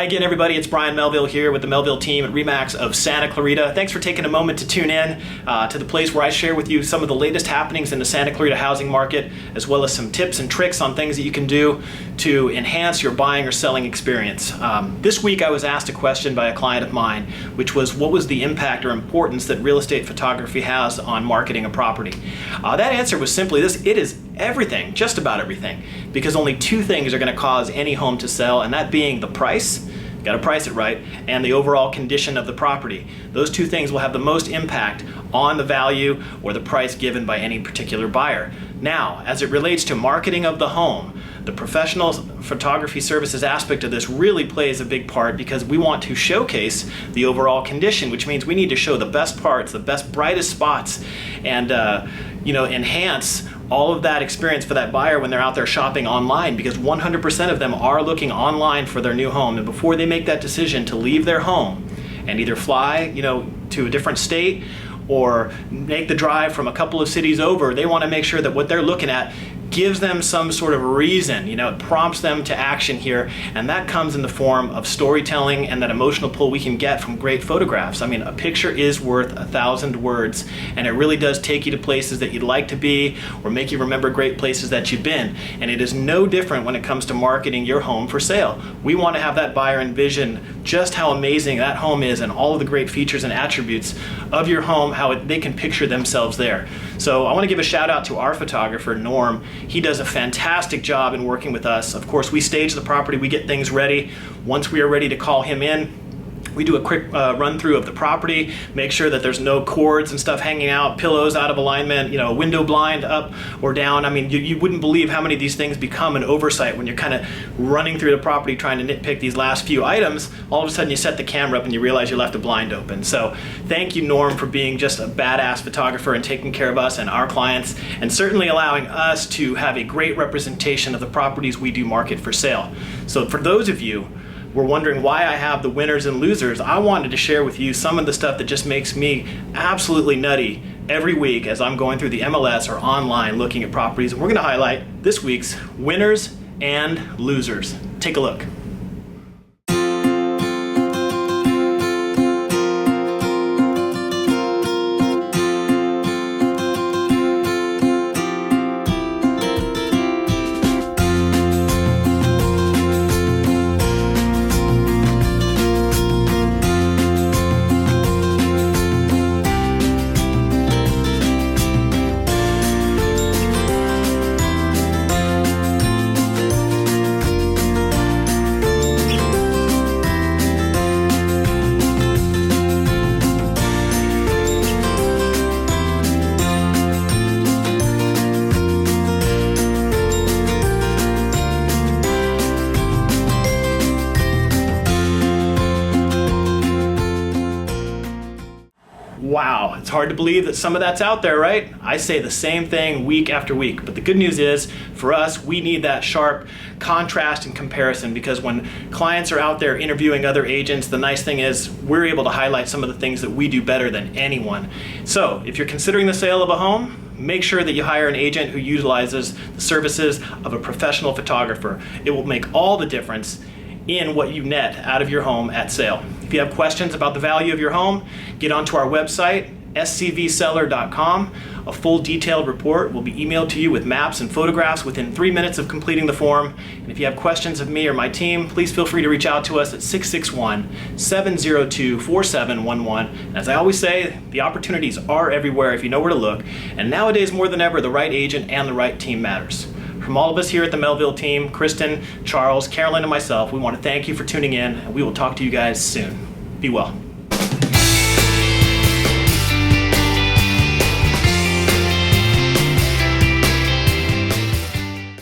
Hi again, everybody. It's Brian Melville here with the Melville team at REMAX of Santa Clarita. Thanks for taking a moment to tune in to the place where I share with you some of the latest happenings in the Santa Clarita housing market, as well as some tips and tricks on things that you can do to enhance your buying or selling experience. This week I was asked a question by a client of mine, which was, what was the impact or importance that real estate photography has on marketing a property? That answer was simply this: it is everything, just about everything, because only two things are going to cause any home to sell, and that being the price, got to price it right, and the overall condition of the property. Those two things will have the most impact on the value or the price given by any particular buyer. Now, as it relates to marketing of the home, the professional photography services aspect of this really plays a big part, because we want to showcase the overall condition, which means we need to show the best parts, the best, brightest spots, and enhance all of that experience for that buyer when they're out there shopping online, because 100% of them are looking online for their new home. And before they make that decision to leave their home and either fly, to a different state or make the drive from a couple of cities over, they want to make sure that what they're looking at gives them some sort of reason, it prompts them to action here, and that comes in the form of storytelling and that emotional pull we can get from great photographs. I mean, a picture is worth 1,000 words, and it really does take you to places that you'd like to be or make you remember great places that you've been. And it is no different when it comes to marketing your home for sale. We want to have that buyer envision just how amazing that home is and all of the great features and attributes of your home, how they can picture themselves there. So I want to give a shout out to our photographer, Norm. He does a fantastic job in working with us. Of course, we stage the property, we get things ready. Once we are ready to call him in, we do a quick run through of the property, make sure that there's no cords and stuff hanging out, pillows out of alignment, a window blind up or down. I mean, you wouldn't believe how many of these things become an oversight when you're kind of running through the property trying to nitpick these last few items. All of a sudden you set the camera up and you realize you left a blind open. So thank you, Norm, for being just a badass photographer and taking care of us and our clients, and certainly allowing us to have a great representation of the properties we do market for sale. So for those of you were wondering why I have the winners and losers, I wanted to share with you some of the stuff that just makes me absolutely nutty every week as I'm going through the MLS or online looking at properties. And we're going to highlight this week's winners and losers. Take a look. Wow, it's hard to believe that some of that's out there, right? I say the same thing week after week, but the good news is, for us, we need that sharp contrast and comparison, because when clients are out there interviewing other agents, the nice thing is we're able to highlight some of the things that we do better than anyone. So if you're considering the sale of a home, make sure that you hire an agent who utilizes the services of a professional photographer. It will make all the difference in what you net out of your home at sale. If you have questions about the value of your home, get onto our website, scvseller.com. A full detailed report will be emailed to you with maps and photographs within 3 minutes of completing the form. And if you have questions of me or my team, please feel free to reach out to us at 661-702-4711. And as I always say, the opportunities are everywhere if you know where to look. And nowadays, more than ever, the right agent and the right team matters. From all of us here at the Melville team, Kristen, Charles, Carolyn, and myself, we want to thank you for tuning in, and we will talk to you guys soon. Be well.